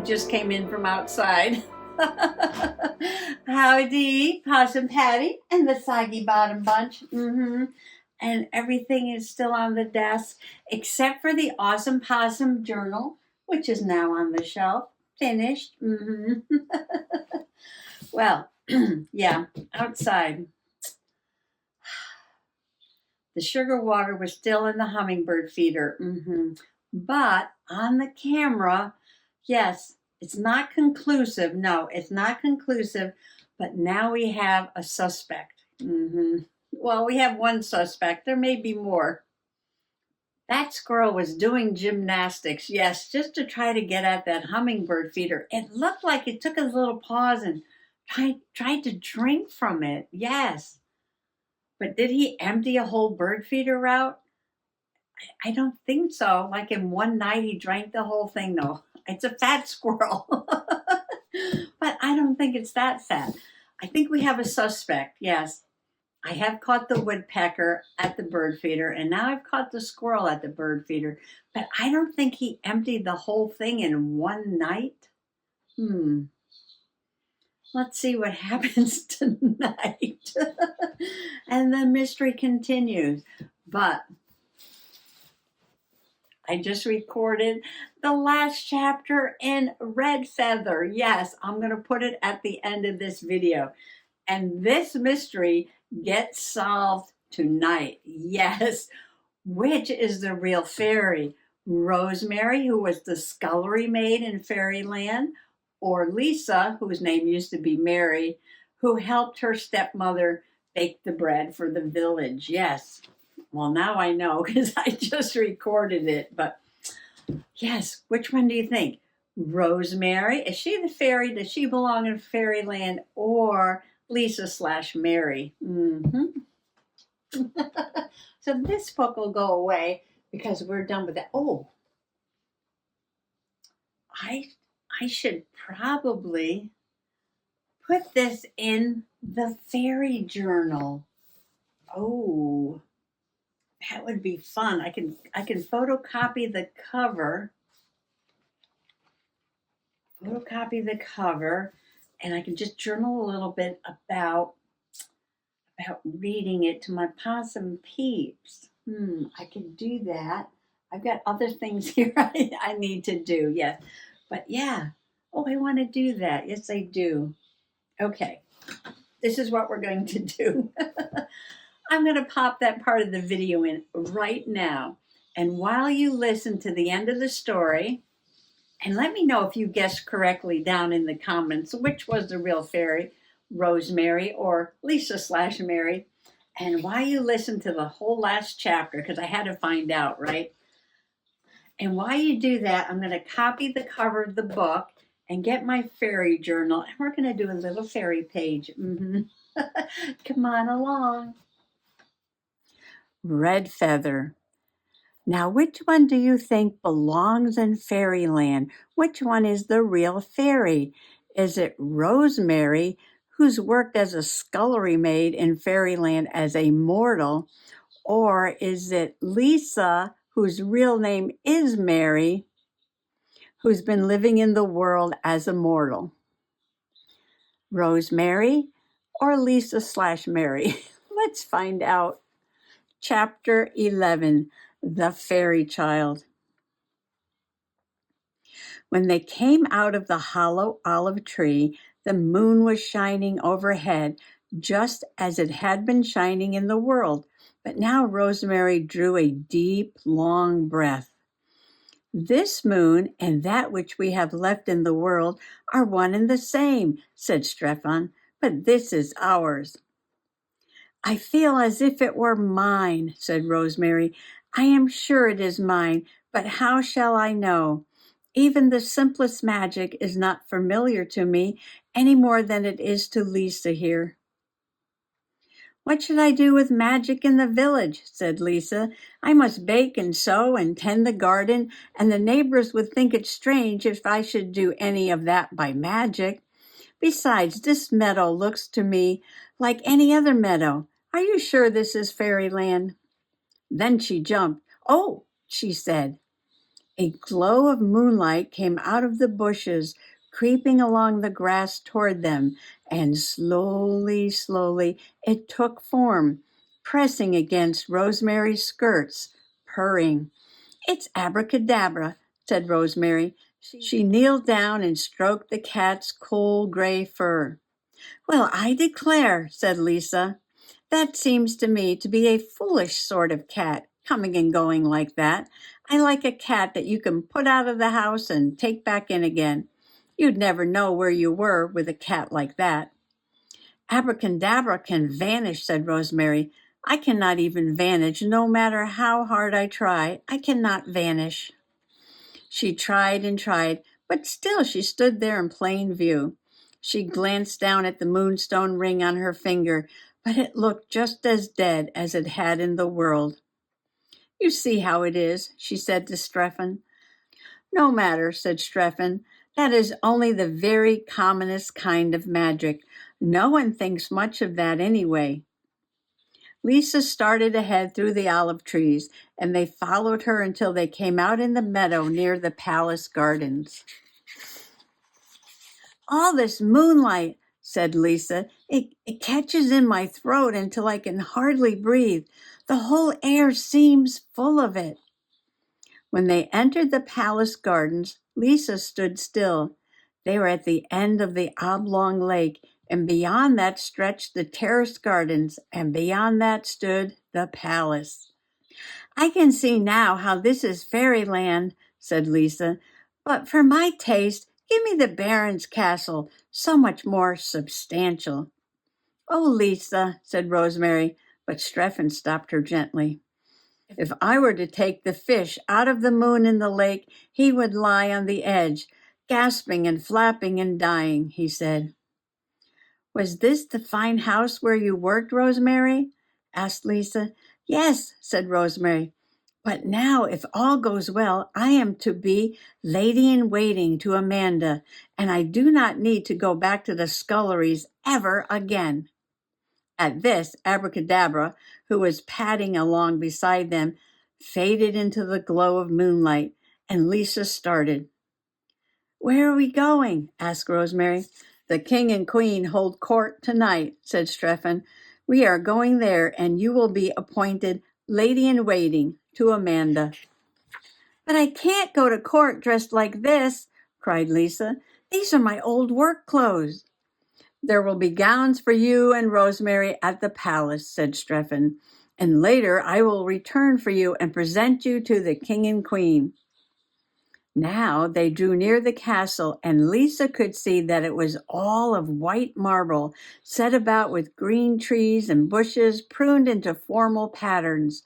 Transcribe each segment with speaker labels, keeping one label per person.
Speaker 1: just came in from outside. Howdy, Possum Patty and the Soggy Bottom Bunch. And everything is still on the desk except for the Awesome Possum Journal, which is now on the shelf. Finished. Well, yeah, outside. The sugar water was still in the hummingbird feeder. But on the camera, yes, it's not conclusive. No, it's not conclusive. But now we have a suspect. Well, we have one suspect. There may be more. That squirrel was doing gymnastics, yes, just to try to get at that hummingbird feeder. It looked like it took a little pause and tried to drink from it, yes. But did he empty a whole bird feeder out? I don't think so. Like in one night, he drank the whole thing. No, it's a fat squirrel. But I don't think it's that fat. I think we have a suspect, yes. I have caught the woodpecker at the bird feeder, and now I've caught the squirrel at the bird feeder. But I don't think he emptied the whole thing in one night. Let's see what happens tonight. And the mystery continues. But I just recorded the last chapter in Red Feather. Yes, I'm going to put it at the end of this video. And this mystery gets solved tonight. Yes. Which is the real fairy? Rosemary, who was the scullery maid in Fairyland, or Lisa, whose name used to be Mary, who helped her stepmother bake the bread for the village. Yes. Well, now I know because I just recorded it. But yes, which one do you think? Rosemary? Is she the fairy? Does she belong in Fairyland? Or Lisa/Mary? So this book will go away because we're done with that. Oh, I should probably put this in the fairy journal. Oh, that would be fun. I can photocopy the cover. And I can just journal a little bit about reading it to my possum peeps. I can do that. I've got other things here I need to do. Yes. But yeah. Oh, I want to do that. Yes, I do. Okay. This is what we're going to do. I'm going to pop that part of the video in right now. And while you listen to the end of the story, and let me know if you guessed correctly down in the comments which was the real fairy, Rosemary or Lisa/Mary, and why you listen to the whole last chapter, because I had to find out, right? And while you do that, I'm going to copy the cover of the book and get my fairy journal, and we're going to do a little fairy page. Come on along. Red Feather. Now, which one do you think belongs in Fairyland? Which one is the real fairy? Is it Rosemary, who's worked as a scullery maid in Fairyland as a mortal? Or is it Lisa, whose real name is Mary, who's been living in the world as a mortal? Rosemary or Lisa/Mary? Let's find out. Chapter 11, The Fairy Child. When they came out of the hollow olive tree, the moon was shining overhead, just as it had been shining in the world. But now Rosemary drew a deep, long breath. This moon and that which we have left in the world are one and the same, said Strephon, but this is ours. I feel as if it were mine, said Rosemary. I am sure it is mine, but how shall I know? Even the simplest magic is not familiar to me any more than it is to Lisa here. What should I do with magic in the village? Said Lisa. I must bake and sew and tend the garden, and the neighbors would think it strange if I should do any of that by magic. Besides, this meadow looks to me like any other meadow. Are you sure this is Fairyland? Then she jumped. Oh, she said. A glow of moonlight came out of the bushes, creeping along the grass toward them, and slowly, slowly it took form, pressing against Rosemary's skirts, purring. "It's abracadabra," said Rosemary. She kneeled down and stroked the cat's cool gray fur. "Well, I declare," said Lisa. "That seems to me to be a foolish sort of cat, coming and going like that. I like a cat that you can put out of the house and take back in again. You'd never know where you were with a cat like that." "Abracadabra can vanish," said Rosemary. "I cannot even vanish, no matter how hard I try. I cannot vanish." She tried and tried, but still she stood there in plain view. She glanced down at the moonstone ring on her finger, but it looked just as dead as it had in the world. "You see how it is," she said to Strephon. "No matter," said Strephon. "That is only the very commonest kind of magic. No one thinks much of that anyway." Lisa started ahead through the olive trees, and they followed her until they came out in the meadow near the palace gardens. "All this moonlight," said Lisa, it catches in my throat until I can hardly breathe. The whole air seems full of it." When they entered the palace gardens, Lisa stood still. They were at the end of the oblong lake, and beyond that stretched the terraced gardens, and beyond that stood the palace. "I can see now how this is fairyland," said Lisa. "But for my taste, give me the Baron's castle, so much more substantial." "Oh, Lisa," said Rosemary, but Strephon stopped her gently. "If I were to take the fish out of the moon in the lake, he would lie on the edge, gasping and flapping and dying," he said. "Was this the fine house where you worked, Rosemary?" asked Lisa. "Yes," said Rosemary. "But now, if all goes well, I am to be lady-in-waiting to Amanda, and I do not need to go back to the sculleries ever again." At this, Abracadabra, who was padding along beside them, faded into the glow of moonlight, and Lisa started. "Where are we going?" asked Rosemary. "The king and queen hold court tonight," said Strephon. "We are going there, and you will be appointed lady-in-waiting to Amanda." "But I can't go to court dressed like this," cried Lisa. "These are my old work clothes." "There will be gowns for you and Rosemary at the palace," said Strephon, "and later I will return for you and present you to the king and queen." Now they drew near the castle, and Lisa could see that it was all of white marble, set about with green trees and bushes pruned into formal patterns,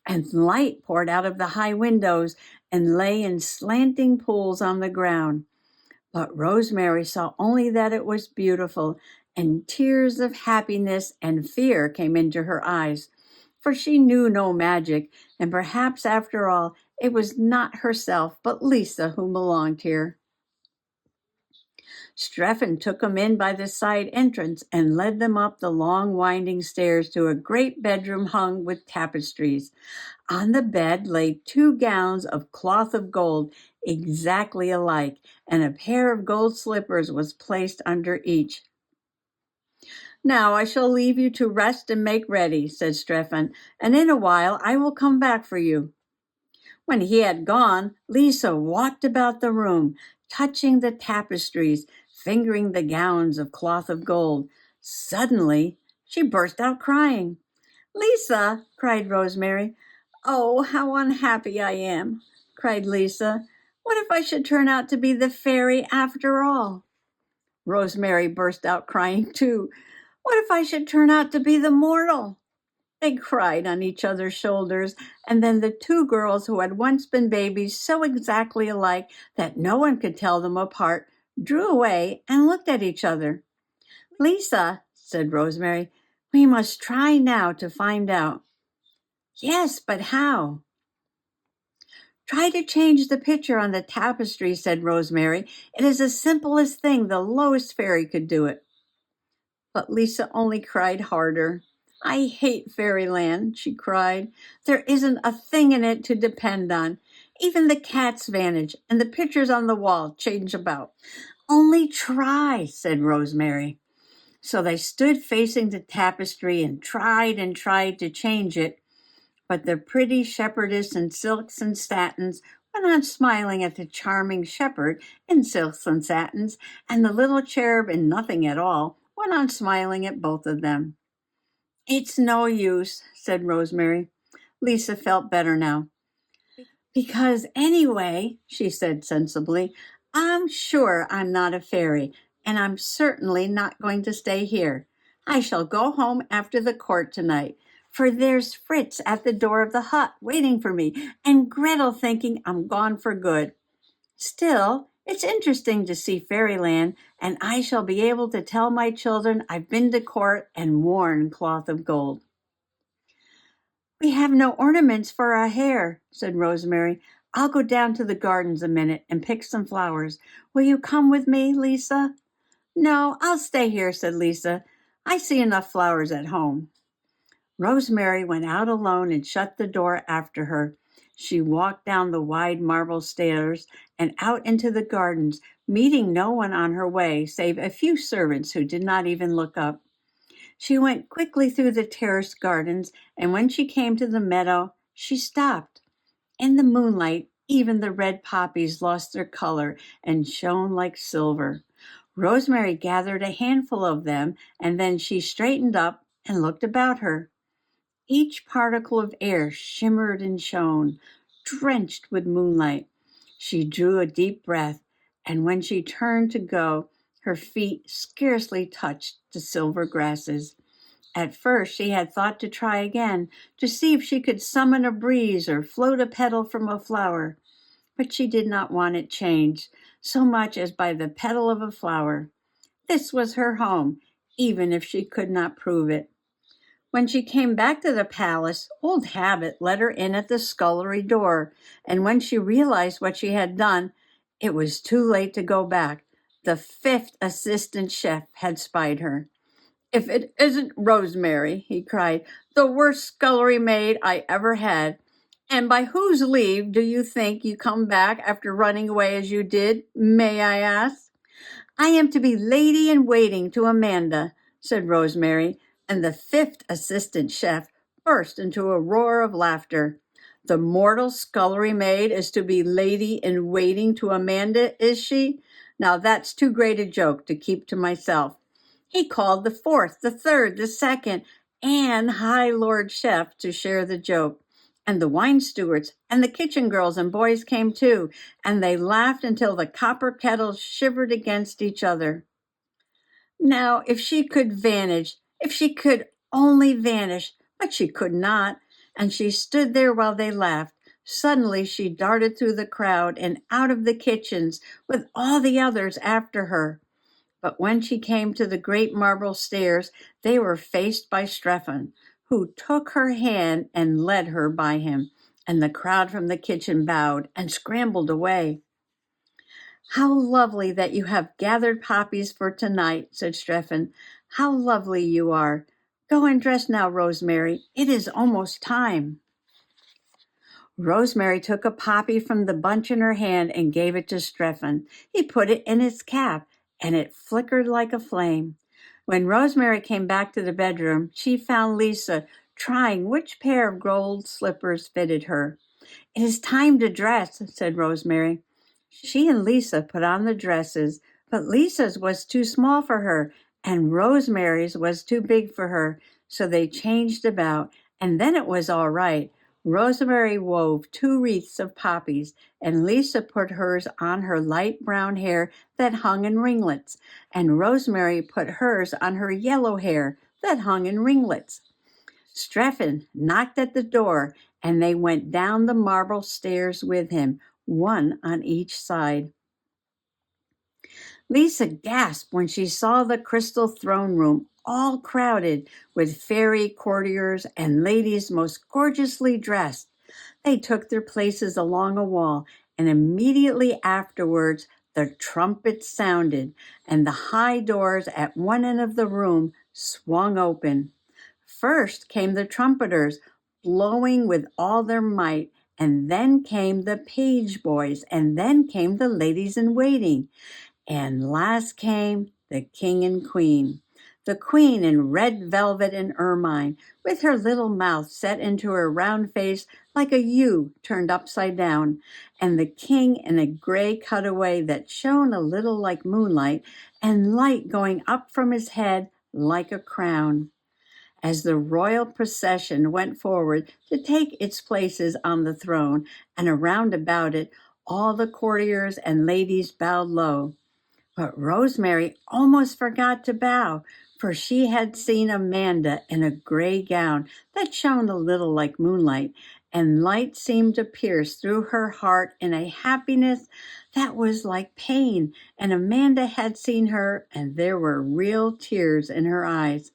Speaker 1: and light poured out of the high windows and lay in slanting pools on the ground. But Rosemary saw only that it was beautiful, and tears of happiness and fear came into her eyes, for she knew no magic, and perhaps after all it was not herself but Lisa who belonged here. Strephon took them in by the side entrance and led them up the long winding stairs to a great bedroom hung with tapestries. On the bed lay 2 gowns of cloth of gold, exactly alike, and a pair of gold slippers was placed under each. "Now I shall leave you to rest and make ready," said Strephon, "and in a while I will come back for you." When he had gone, Lisa walked about the room, touching the tapestries, fingering the gowns of cloth of gold. Suddenly, she burst out crying. "Lisa," cried Rosemary. "Oh, how unhappy I am," cried Lisa. "What if I should turn out to be the fairy after all?" Rosemary burst out crying too. "What if I should turn out to be the mortal?" They cried on each other's shoulders, and then the 2 girls who had once been babies so exactly alike that no one could tell them apart drew away and looked at each other. "Lisa," said Rosemary, "we must try now to find out." "Yes, but how?" "Try to change the picture on the tapestry," said Rosemary. "It is the simplest thing. The lowest fairy could do it." But Lisa only cried harder. "I hate fairyland," she cried. "There isn't a thing in it to depend on. Even the cats vanish, and the pictures on the wall change about. Only try, said Rosemary. So they stood facing the tapestry and tried to change it, but the pretty shepherdess in silks and satins went on smiling at the charming shepherd in silks and satins, and the little cherub in nothing at all went on smiling at both of them. It's no use, said Rosemary. Lisa felt better now. Because anyway, she said sensibly, I'm sure I'm not a fairy, and I'm certainly not going to stay here. I shall go home after the court tonight, for there's Fritz at the door of the hut waiting for me, and Gretel thinking I'm gone for good. Still, it's interesting to see fairyland, and I shall be able to tell my children I've been to court and worn cloth of gold. We have no ornaments for our hair, said Rosemary. I'll go down to the gardens a minute and pick some flowers. Will you come with me, Lisa? No, I'll stay here, said Lisa. I see enough flowers at home. Rosemary went out alone and shut the door after her. She walked down the wide marble stairs and out into the gardens, meeting no one on her way save a few servants who did not even look up. She went quickly through the terraced gardens, and when she came to the meadow, she stopped. In the moonlight, even the red poppies lost their color and shone like silver. Rosemary gathered a handful of them, and then she straightened up and looked about her. Each particle of air shimmered and shone, drenched with moonlight. She drew a deep breath, and when she turned to go, her feet scarcely touched the silver grasses. At first, she had thought to try again, to see if she could summon a breeze or float a petal from a flower. But she did not want it changed, so much as by the petal of a flower. This was her home, even if she could not prove it. When she came back to the palace, old habit led her in at the scullery door, and when she realized what she had done, it was too late to go back. The fifth assistant chef had spied her. If it isn't Rosemary, he cried, the worst scullery maid I ever had. And by whose leave do you think you come back after running away as you did, may I ask? I am to be lady in waiting to Amanda, said Rosemary, and the fifth assistant chef burst into a roar of laughter. The mortal scullery maid is to be lady in waiting to Amanda, is she? Now that's too great a joke to keep to myself. He called the fourth, the third, the second, and high lord chef to share the joke. And the wine stewards and the kitchen girls and boys came too, and they laughed until the copper kettles shivered against each other. Now, if she could vanish, if she could only vanish, but she could not, and she stood there while they laughed. Suddenly she darted through the crowd and out of the kitchens with all the others after her. But when she came to the great marble stairs, they were faced by Strephon, who took her hand and led her by him, and the crowd from the kitchen bowed and scrambled away. How lovely that you have gathered poppies for tonight, said Strephon. How lovely you are. Go and dress now, Rosemary. It is almost time. Rosemary took a poppy from the bunch in her hand and gave it to Strephon. He put it in his cap, and it flickered like a flame. When Rosemary came back to the bedroom, she found Lisa trying which pair of gold slippers fitted her. It is time to dress, said Rosemary. She and Lisa put on the dresses, but Lisa's was too small for her, and Rosemary's was too big for her, so they changed about, and then it was all right. Rosemary wove 2 wreaths of poppies, and Lisa put hers on her light brown hair that hung in ringlets, and Rosemary put hers on her yellow hair that hung in ringlets. Strephon knocked at the door, and they went down the marble stairs with him, one on each side. Lisa gasped when she saw the crystal throne room all crowded with fairy courtiers and ladies most gorgeously dressed. They took their places along a wall, and immediately afterwards the trumpets sounded, and the high doors at one end of the room swung open. First came the trumpeters, blowing with all their might, and then came the page boys, and then came the ladies in waiting, and last came the king and queen. The queen in red velvet and ermine, with her little mouth set into her round face like a U turned upside down, and the king in a gray cutaway that shone a little like moonlight, and light going up from his head like a crown. As the royal procession went forward to take its places on the throne, and around about it, all the courtiers and ladies bowed low. But Rosemary almost forgot to bow, for she had seen Amanda in a gray gown that shone a little like moonlight, and light seemed to pierce through her heart in a happiness that was like pain, and Amanda had seen her, and there were real tears in her eyes.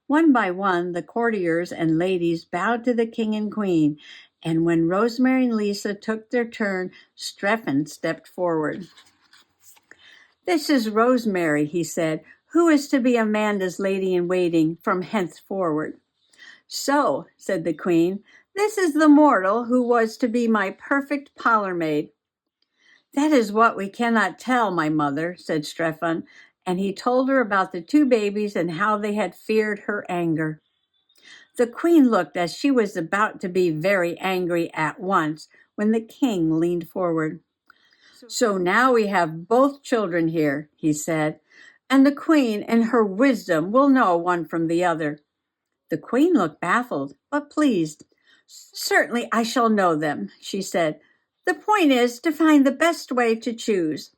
Speaker 1: One by one, the courtiers and ladies bowed to the king and queen, and when Rosemary and Lisa took their turn, Strephon stepped forward. "This is Rosemary," he said, "who is to be Amanda's lady-in-waiting from henceforward." "So," said the queen, "this is the mortal who was to be my perfect parlour-maid." "That is what we cannot tell, my mother," said Strephon, and he told her about the two babies and how they had feared her anger. The queen looked as she was about to be very angry at once when the king leaned forward. "So now we have both children here," he said, "and the queen in her wisdom will know one from the other." The queen looked baffled, but pleased. "Certainly I shall know them," she said. "The point is to find the best way to choose.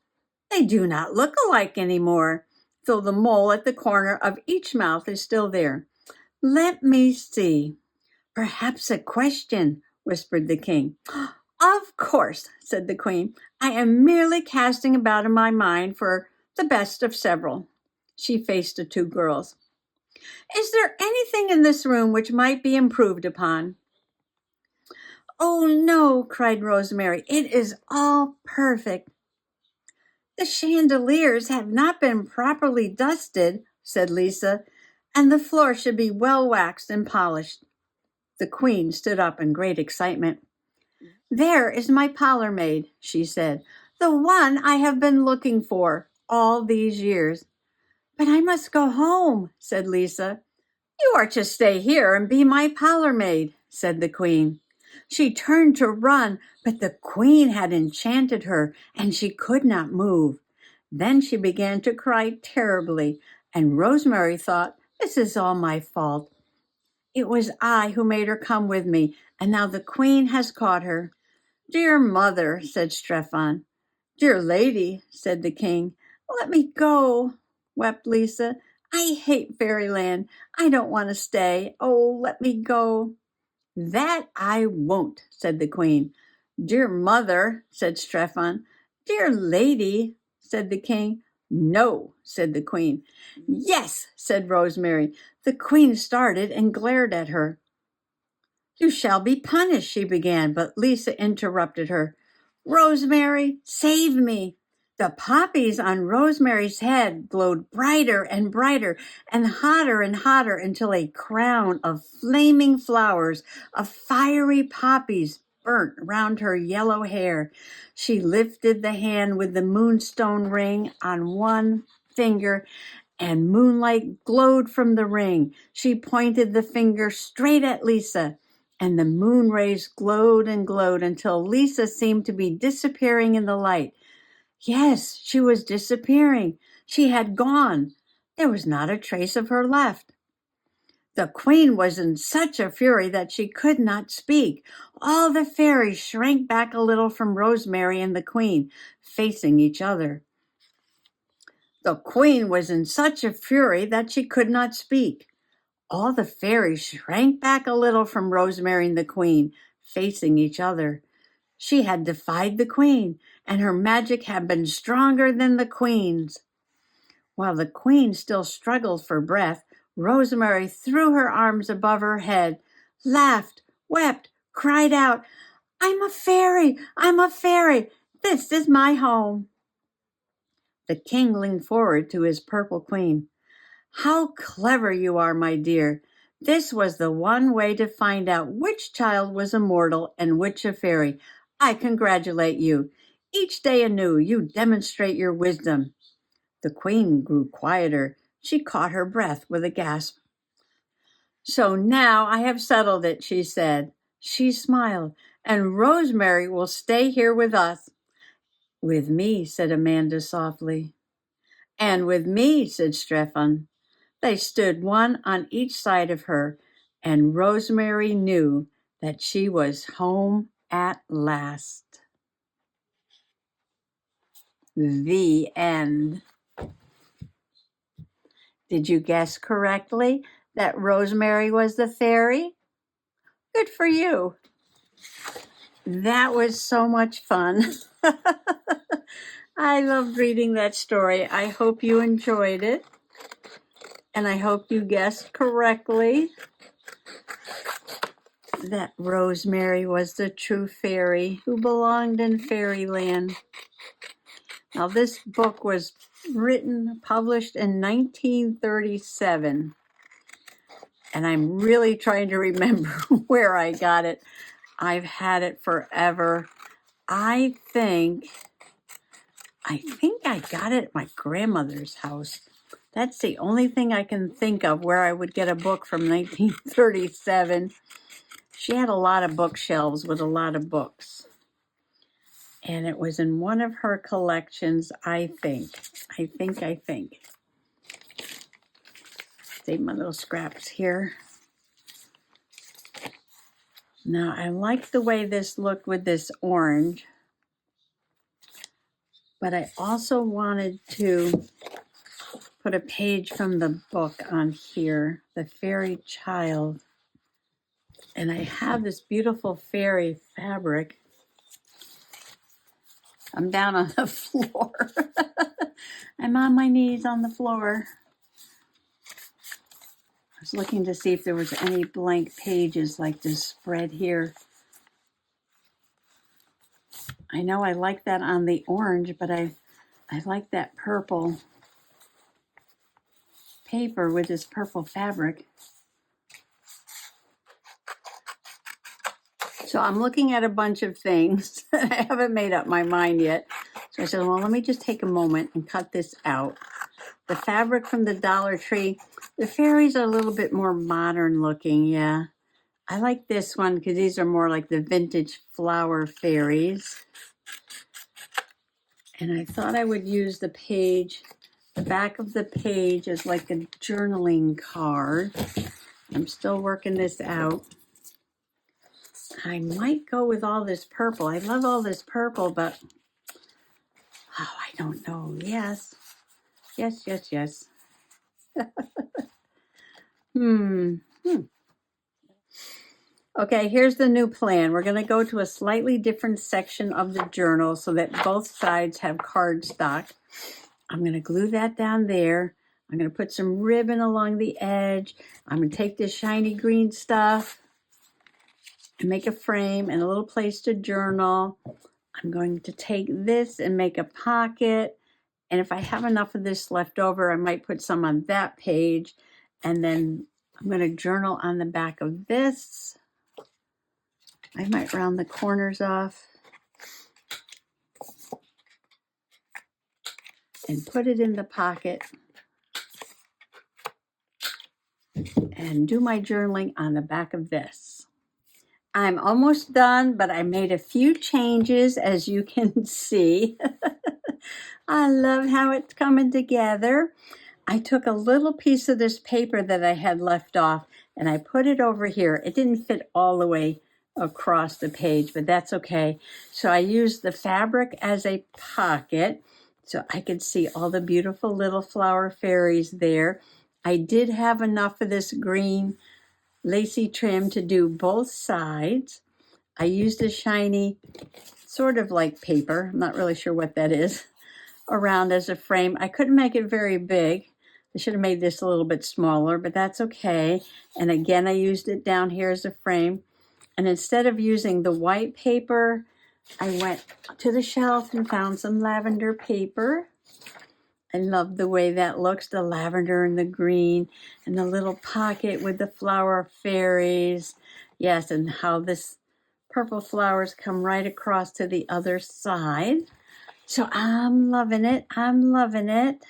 Speaker 1: They do not look alike any more, though the mole at the corner of each mouth is still there. Let me see. Perhaps a question," whispered the king. "Of course," said the queen. "I am merely casting about in my mind for the best of several." She faced the two girls. "Is there anything in this room which might be improved upon?" "Oh, no," cried Rosemary. "It is all perfect." "The chandeliers have not been properly dusted," said Lisa, "and the floor should be well waxed and polished." The queen stood up in great excitement. "There is my parlour-maid," she said, "the one I have been looking for all these years." "But I must go home," said Lisa. "You are to stay here and be my parlour-maid," said the queen. She turned to run, but the queen had enchanted her, and she could not move. Then she began to cry terribly, and Rosemary thought, "This is all my fault. It was I who made her come with me, and now the queen has caught her." "Dear mother," said Strephon. "Dear lady," said the king. "Let me go," wept Lisa. "I hate fairyland. I don't want to stay. Oh, let me go." "That I won't," said the queen. "Dear mother," said Strephon. "Dear lady," said the king. "No," said the queen. "Yes," said Rosemary. The queen started and glared at her. "You shall be punished," she began, but Lisa interrupted her. "Rosemary, save me." The poppies on Rosemary's head glowed brighter and brighter and hotter until a crown of flaming flowers, of fiery poppies, burnt round her yellow hair. She lifted the hand with the moonstone ring on one finger, and moonlight glowed from the ring. She pointed the finger straight at Lisa, and the moon rays glowed and glowed until Lisa seemed to be disappearing in the light. Yes, she was disappearing. She had gone. There was not a trace of her left. The queen was in such a fury that she could not speak. All the fairies shrank back a little from Rosemary and the queen, facing each other. The queen was in such a fury that she could not speak. All the fairies shrank back a little from Rosemary and the queen, facing each other. She had defied the queen, and her magic had been stronger than the queen's. While the queen still struggled for breath, Rosemary threw her arms above her head, laughed, wept, cried out, "I'm a fairy! I'm a fairy! This is my home!" The king leaned forward to his purple queen. "How clever you are, my dear! This was the one way to find out which child was a mortal and which a fairy. I congratulate you. Each day anew, you demonstrate your wisdom. The queen grew quieter. She caught her breath with a gasp. So now I have settled it, she said. She smiled, and Rosemary will stay here with us. With me, said Amanda softly. And with me, said Strephon. They stood one on each side of her, and Rosemary knew that she was home at last. The end. Did you guess correctly that Rosemary was the fairy? Good for you. That was so much fun. I loved reading that story. I hope you enjoyed it. And I hope you guessed correctly that Rosemary was the true fairy who belonged in fairyland. Now, this book was published in 1937. And I'm really trying to remember where I got it. I've had it forever. I think I got it at my grandmother's house. That's the only thing I can think of where I would get a book from 1937. She had a lot of bookshelves with a lot of books. And it was in one of her collections, I think. Save my little scraps here. Now, I like the way this looked with this orange. But I also wanted to put a page from the book on here, The Fairy Child. And I have this beautiful fairy fabric. I'm down on the floor. I'm on my knees on the floor. I was looking to see if there was any blank pages like this spread here. I know I like that on the orange, but I like that purple paper with this purple fabric. So I'm looking at a bunch of things. I haven't made up my mind yet. So I said, well, let me just take a moment and cut this out. The fabric from the Dollar Tree, the fairies are a little bit more modern looking, yeah. I like this one because these are more like the vintage flower fairies. And I thought I would use the page, the back of the page as like a journaling card. I'm still working this out. I might go with all this purple. I love all this purple, but I don't know. Yes. Okay, here's the new plan. We're going to go to a slightly different section of the journal so that both sides have cardstock. I'm going to glue that down there. I'm going to put some ribbon along the edge. I'm going to take this shiny green stuff and make a frame and a little place to journal. I'm going to take this and make a pocket. And if I have enough of this left over, I might put some on that page. And then I'm going to journal on the back of this. I might round the corners off and put it in the pocket and do my journaling on the back of this. I'm almost done, but I made a few changes, as you can see. I love how it's coming together. I took a little piece of this paper that I had left off and I put it over here. It didn't fit all the way across the page, but that's okay. So I used the fabric as a pocket so I could see all the beautiful little flower fairies there. I did have enough of this green lacy trim to do both sides. I used a shiny, sort of like paper, I'm not really sure what that is, around as a frame. I couldn't make it very big. I should have made this a little bit smaller, but that's okay. And again, I used it down here as a frame. And instead of using the white paper, I went to the shelf and found some lavender paper. I love the way that looks, the lavender and the green and the little pocket with the flower fairies. Yes, and how this purple flowers come right across to the other side. So I'm loving it. I'm loving it.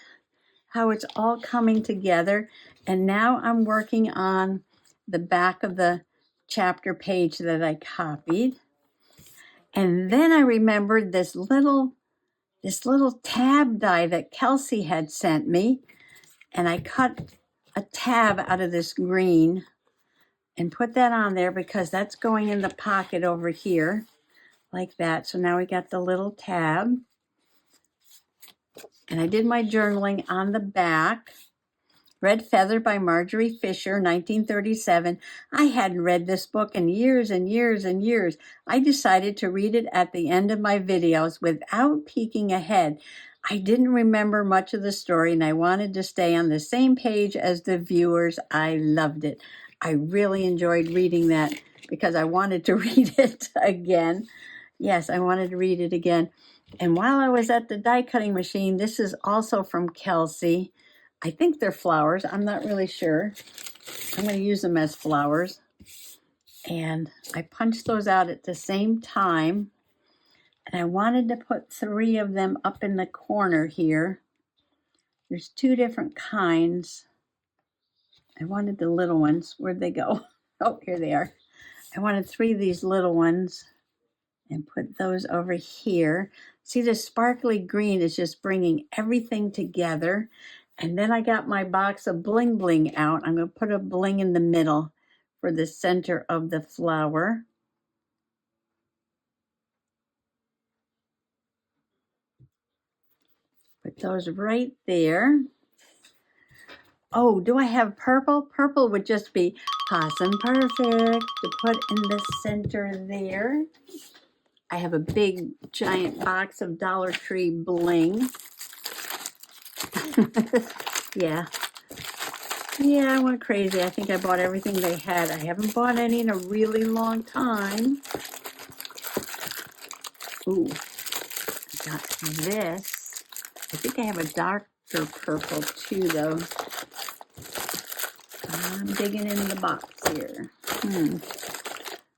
Speaker 1: How it's all coming together. And now I'm working on the back of the chapter page that I copied. And then I remembered this little tab die that Kelsey had sent me. And I cut a tab out of this green and put that on there because that's going in the pocket over here like that. So now we got the little tab. And I did my journaling on the back. Red Feather by Marjorie Fisher, 1937. I hadn't read this book in years and years and years. I decided to read it at the end of my videos without peeking ahead. I didn't remember much of the story and I wanted to stay on the same page as the viewers. I loved it. I really enjoyed reading that because I wanted to read it again. Yes, I wanted to read it again. And while I was at the die cutting machine, this is also from Kelsey. I think they're flowers. I'm not really sure. I'm going to use them as flowers. And I punched those out at the same time. And I wanted to put 3 of them up in the corner here. There's 2 different kinds. I wanted the little ones. Where'd they go? Oh, here they are. I wanted 3 of these little ones and put those over here. See, the sparkly green is just bringing everything together. And then I got my box of bling bling out. I'm going to put a bling in the middle for the center of the flower. Put those right there. Oh, do I have purple? Purple would just be awesome, perfect to put in the center there. I have a big giant box of Dollar Tree bling. Yeah. Yeah, I went crazy. I think I bought everything they had. I haven't bought any in a really long time. Ooh, I got this. I think I have a darker purple too, though. I'm digging in the box here.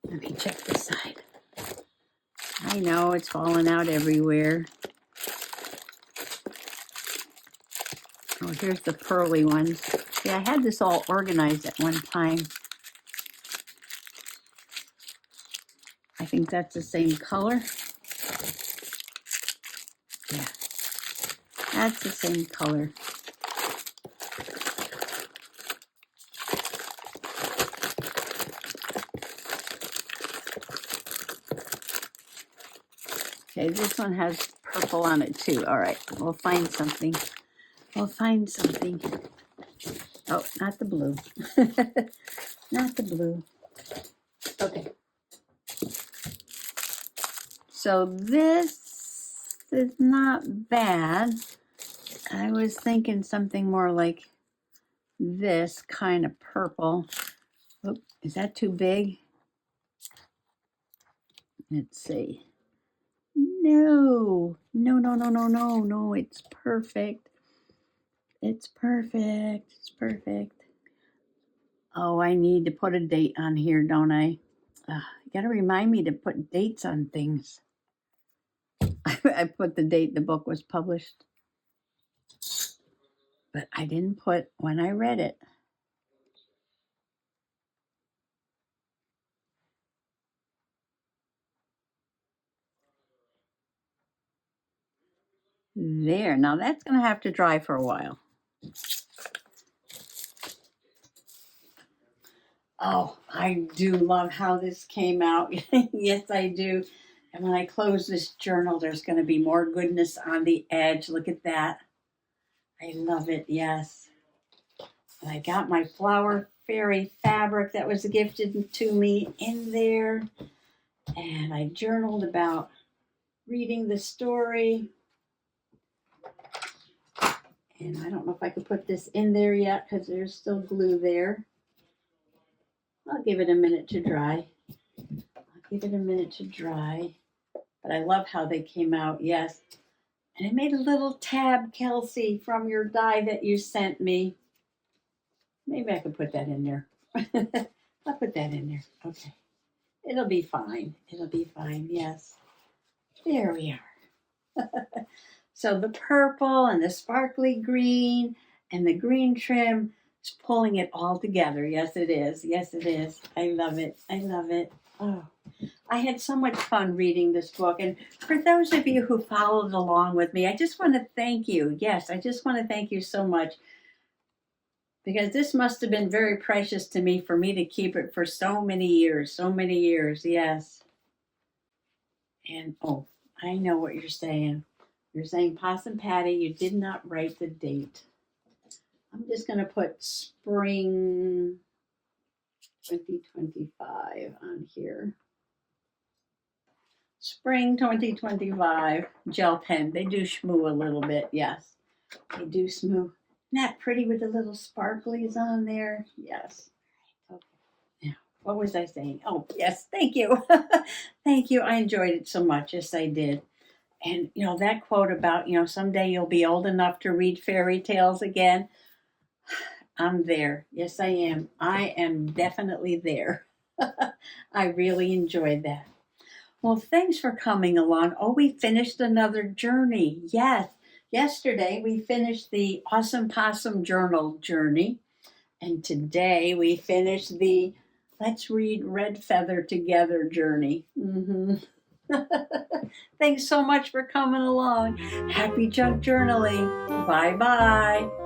Speaker 1: Let me check this side. I know it's falling out everywhere. Oh, here's the pearly ones. Yeah, I had this all organized at one time. I think that's the same color. Yeah, that's the same color. Okay, this one has purple on it too. All right, we'll find something. We'll find something. Oh, not the blue. Not the blue. Okay. So this is not bad. I was thinking something more like this kind of purple. Oh, is that too big? Let's see. No, it's perfect. It's perfect. It's perfect. Oh, I need to put a date on here, don't I? You gotta remind me to put dates on things. I put the date the book was published, but I didn't put when I read it. There, now that's gonna have to dry for a while. Oh, I do love how this came out. Yes, I do. And when I close this journal, there's going to be more goodness on the edge. Look at that. I love it. Yes. And I got my flower fairy fabric that was gifted to me in there. And I journaled about reading the story. And I don't know if I could put this in there yet because there's still glue there. I'll give it a minute to dry. But I love how they came out, yes. And I made a little tab, Kelsey, from your die that you sent me. Maybe I could put that in there. I'll put that in there. Okay. It'll be fine. It'll be fine. Yes. There we are. So the purple and the sparkly green and the green trim is pulling it all together. Yes, it is. Yes, it is. I love it. I love it. Oh, I had so much fun reading this book. And for those of you who followed along with me, I just want to thank you. Yes, I just want to thank you so much, because this must have been very precious to me for me to keep it for so many years. So many years. Yes. And oh, I know what you're saying. You're saying, Possum Patty, you did not write the date. I'm just going to put spring 2025 on here. Spring 2025 gel pen. They do shmoo a little bit, yes. They do shmoo. Isn't that pretty with the little sparklies on there? Yes. Okay. Now, what was I saying? Oh, yes, thank you. Thank you. I enjoyed it so much. Yes, I did. And, that quote about, someday you'll be old enough to read fairy tales again. I'm there. Yes, I am. I am definitely there. I really enjoyed that. Well, thanks for coming along. Oh, we finished another journey. Yes. Yesterday we finished the Awesome Possum Journal journey. And today we finished the Let's Read Red Feather Together journey. Thanks so much for coming along. Happy junk journaling. Bye-bye.